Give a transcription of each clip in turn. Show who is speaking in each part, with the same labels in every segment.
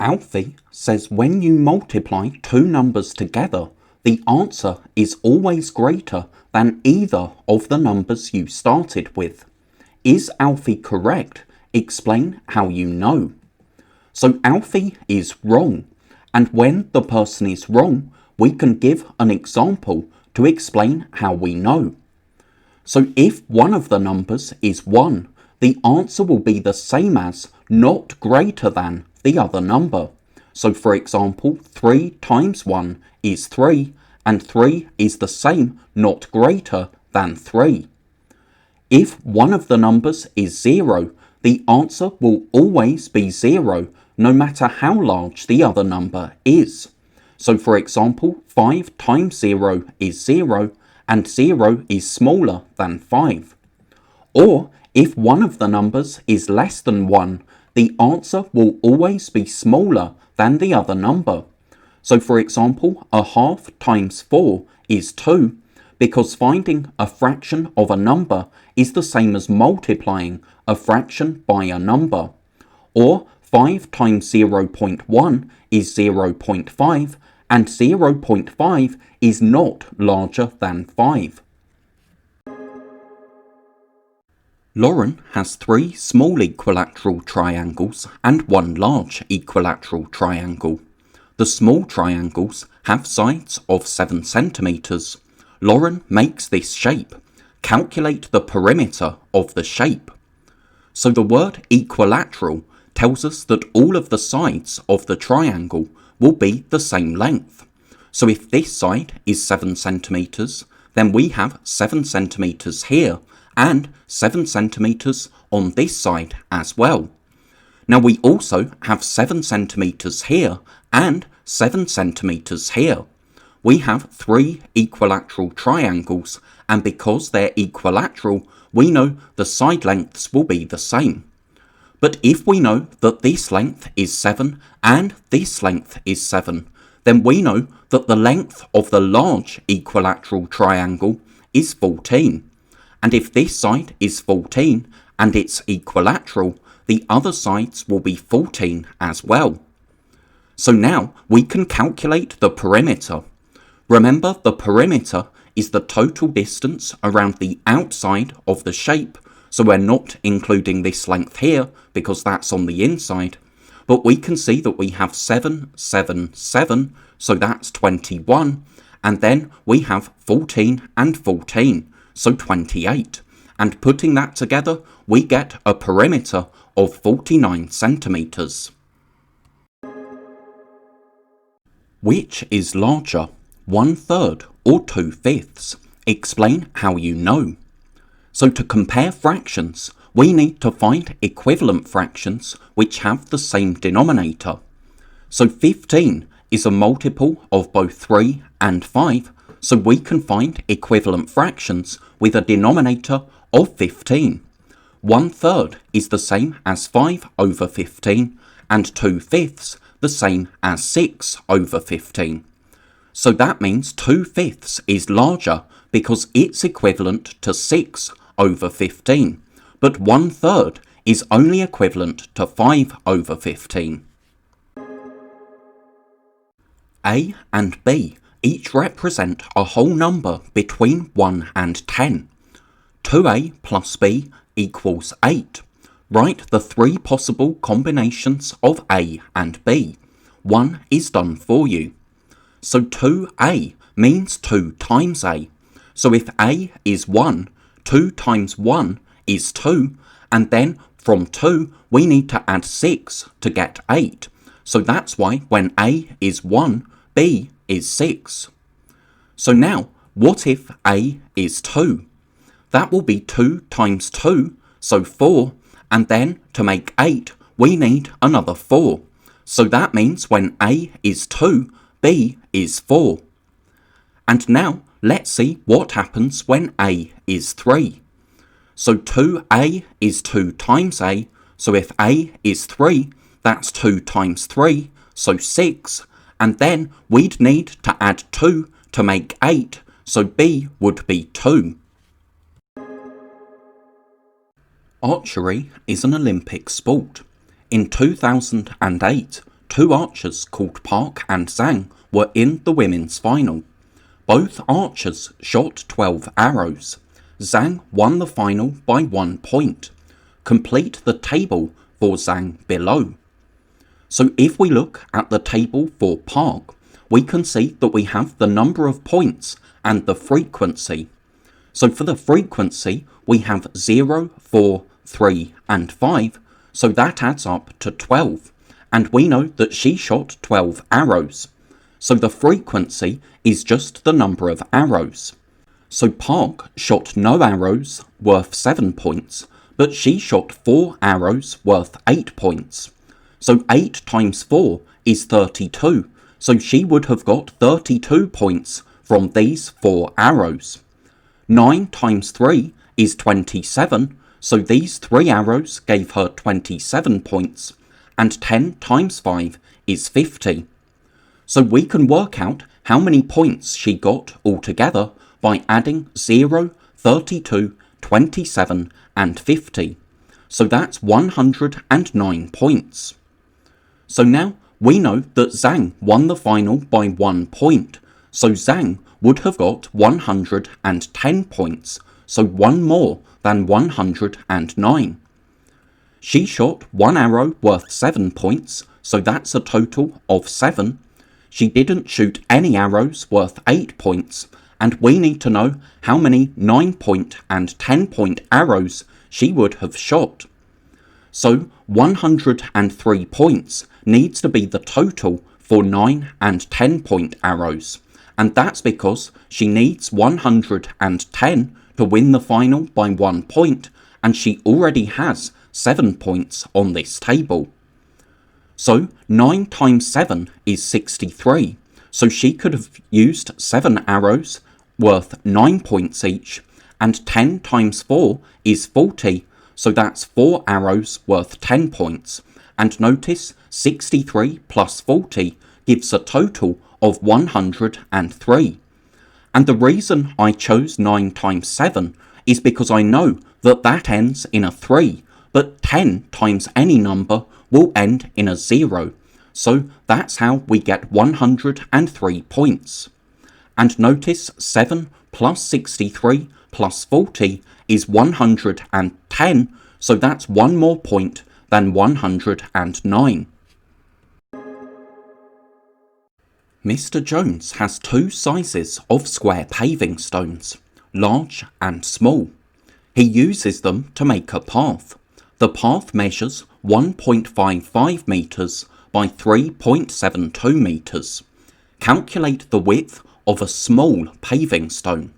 Speaker 1: Alfie says when you multiply two numbers together, the answer is always greater than either of the numbers you started with. Is Alfie correct? Explain how you know. So Alfie is wrong, and when the person is wrong, we can give an example to explain how we know. So if one of the numbers is 1, the answer will be the same as, not greater than, the other number. So for example, 3 times 1 is 3, and 3 is the same, not greater than 3. If one of the numbers is 0, the answer will always be 0, no matter how large the other number is. So for example, 5 times 0 is 0, and 0 is smaller than 5. Or if one of the numbers is less than 1, the answer will always be smaller than the other number. So for example, a half times 4 is 2, because finding a fraction of a number is the same as multiplying a fraction by a number. Or 5 times 0.1 is 0.5, and 0.5 is not larger than 5. Lauren has 3 small equilateral triangles and 1 large equilateral triangle. The small triangles have sides of 7 centimeters. Lauren makes this shape. Calculate the perimeter of the shape. So the word equilateral tells us that all of the sides of the triangle will be the same length. So if this side is 7 centimeters, then we have 7 centimeters here and 7 centimeters on this side as well. Now we also have 7 centimeters here and 7 centimeters here. We have 3 equilateral triangles, and because they're equilateral, we know the side lengths will be the same. But if we know that this length is 7 and this length is 7, then we know that the length of the large equilateral triangle is 14. And if this side is 14 and it's equilateral, the other sides will be 14 as well. So now we can calculate the perimeter. Remember, the perimeter is the total distance around the outside of the shape, so we're not including this length here because that's on the inside. But we can see that we have 7, 7, 7, so that's 21, and then we have 14 and 14. So 28, and putting that together, we get a perimeter of 49 centimeters. Which is larger, 1/3 or 2/5? Explain how you know. So to compare fractions, we need to find equivalent fractions which have the same denominator. So 15 is a multiple of both 3 and 5, so we can find equivalent fractions with a denominator of 15. 1/3 is the same as 5 over 15, and 2/5 the same as 6 over 15. So that means 2/5 is larger because it's equivalent to 6 over 15, but 1/3 is only equivalent to 5 over 15. A and B each represent a whole number between 1 and 10. 2a plus b equals 8. Write the 3 possible combinations of a and b. 1 is done for you. So 2a means 2 times a. So if a is 1, 2 times 1 is 2, and then from 2 we need to add 6 to get 8. So that's why when a is 1, b is 6. So now, what if a is 2? That will be 2 times 2, so 4, and then to make 8, we need another 4. So that means when a is 2, b is 4. And now, let's see what happens when a is 3. So 2a is 2 times a, so if a is 3, that's 2 times 3, so 6, and then we'd need to add 2 to make 8, so b would be 2. Archery is an Olympic sport. In 2008, two archers called Park and Zhang were in the women's final. Both archers shot 12 arrows. Zhang won the final by 1 point. Complete the table for Zhang below. So if we look at the table for Park, we can see that we have the number of points and the frequency. So for the frequency, we have 0, 4, 3 and 5, so that adds up to 12. And we know that she shot 12 arrows. So the frequency is just the number of arrows. So Park shot no arrows worth 7 points, but she shot 4 arrows worth 8 points. So 8 times 4 is 32, so she would have got 32 points from these 4 arrows. 9 times 3 is 27, so these 3 arrows gave her 27 points, and 10 times 5 is 50. So we can work out how many points she got altogether by adding 0, 32, 27 and 50. So that's 109 points. So now we know that Zhang won the final by 1 point, so Zhang would have got 110 points, so 1 more than 109. She shot 1 arrow worth 7 points, so that's a total of 7. She didn't shoot any arrows worth 8 points, and we need to know how many 9-point and 10-point arrows she would have shot. So 103 points needs to be the total for 9 and 10-point arrows, and that's because she needs 110 to win the final by 1 point, and she already has 7 points on this table. So 9 times 7 is 63, so she could have used 7 arrows worth 9 points each, and 10 times 4 is 40, so that's 4 arrows worth 10 points, and notice 63 plus 40 gives a total of 103. And the reason I chose 9 times 7 is because I know that that ends in a 3, but 10 times any number will end in a 0. So that's how we get 103 points. And notice 7 plus 63 plus 40 is 110, so that's 1 more point than 109. Mr. Jones has 2 sizes of square paving stones, large and small. He uses them to make a path. The path measures 1.55 metres by 3.72 metres. Calculate the width of a small paving stone.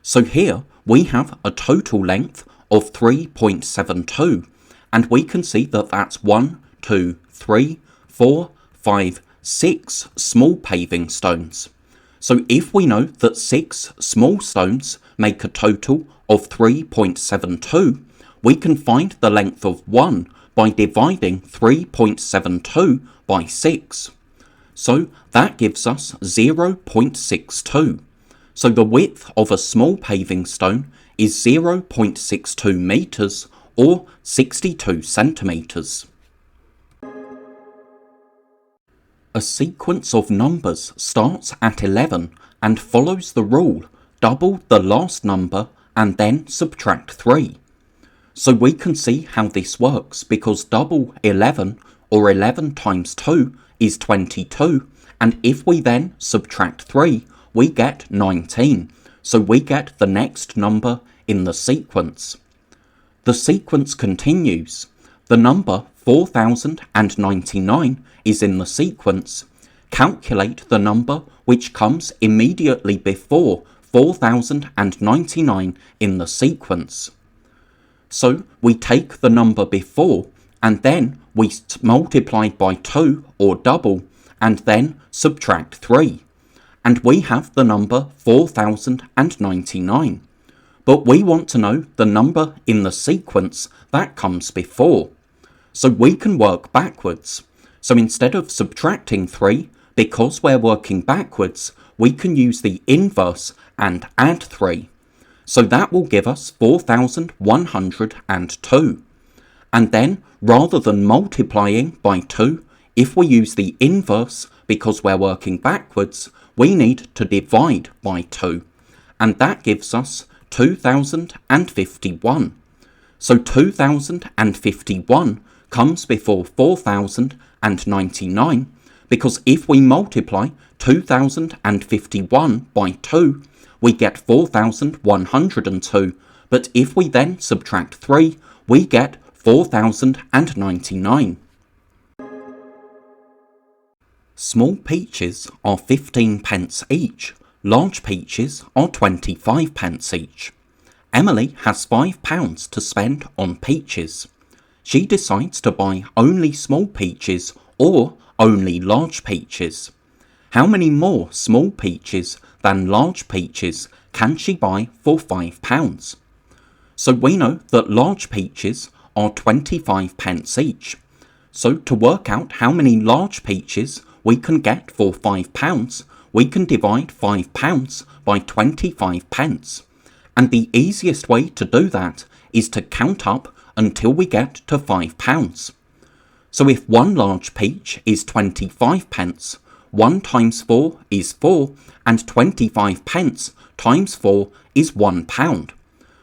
Speaker 1: So here we have a total length of 3.72, and we can see that that's 1, 2, 3, 4, 5, 6 small paving stones. So if we know that 6 small stones make a total of 3.72, we can find the length of 1 by dividing 3.72 by 6. So that gives us 0.62. So the width of a small paving stone is 0.62 metres or 62 centimetres. A sequence of numbers starts at 11 and follows the rule double the last number and then subtract 3. So we can see how this works because double 11 or 11 times 2 is 22, and if we then subtract 3 we get 19, so we get the next number in the sequence. The sequence continues. The number 4099 is in the sequence. Calculate the number which comes immediately before 4099 in the sequence. So we take the number before and then we multiply by 2 or double and then subtract 3. And we have the number 4099. But we want to know the number in the sequence that comes before. So we can work backwards. So instead of subtracting 3, because we're working backwards, we can use the inverse and add 3. So that will give us 4102. And then, rather than multiplying by 2, if we use the inverse because we're working backwards, we need to divide by 2, and that gives us 2051. So 2051 comes before 4099, because if we multiply 2051 by 2, we get 4102, but if we then subtract 3, we get 4099. Small peaches are 15 pence each, large peaches are 25 pence each. Emily has £5 to spend on peaches. She decides to buy only small peaches or only large peaches. How many more small peaches than large peaches can she buy for £5? So we know that large peaches are 25 pence each. So to work out how many large peaches we can get for £5, we can divide £5 by 25 pence. And the easiest way to do that is to count up until we get to £5. So if one large peach is 25 pence, 1 times 4 is 4, and 25 pence times 4 is £1.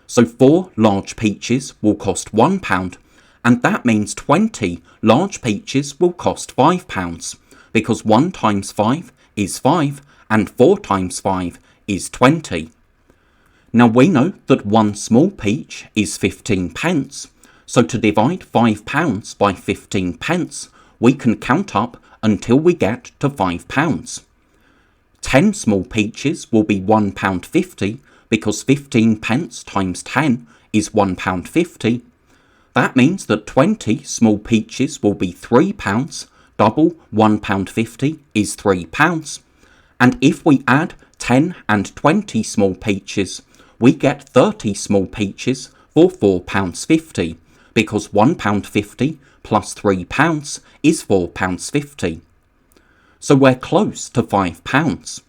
Speaker 1: So 4 large peaches will cost £1, and that means 20 large peaches will cost £5, because 1 times 5 is 5, and 4 times 5 is 20. Now we know that one small peach is 15 pence, so to divide £5 by 15 pence, we can count up until we get to £5. 10 small peaches will be £1.50, because 15 pence times 10 is £1.50. That means that 20 small peaches will be £3, double £1.50 is £3. And if we add 10 and 20 small peaches, we get 30 small peaches for £4.50, because £1.50 plus £3 is £4.50. So we're close to £5.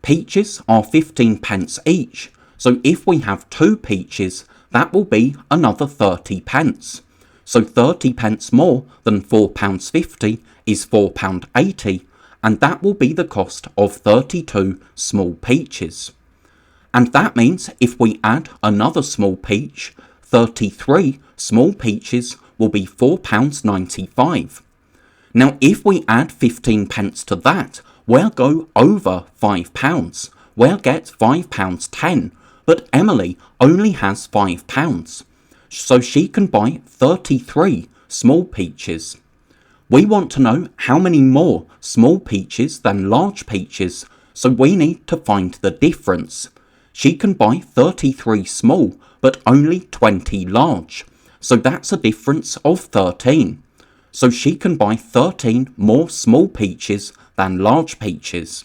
Speaker 1: Peaches are 15 pence each, so if we have 2 peaches, that will be another 30 pence. So 30 pence more than £4.50 is £4.80, and that will be the cost of 32 small peaches. And that means if we add another small peach, 33 small peaches will be £4.95. Now if we add 15 pence to that, we'll go over £5. We'll get £5.10, but Emily only has £5, so she can buy 33 small peaches. We want to know how many more small peaches than large peaches, so we need to find the difference. She can buy 33 small, but only 20 large, so that's a difference of 13. So she can buy 13 more small peaches than large peaches.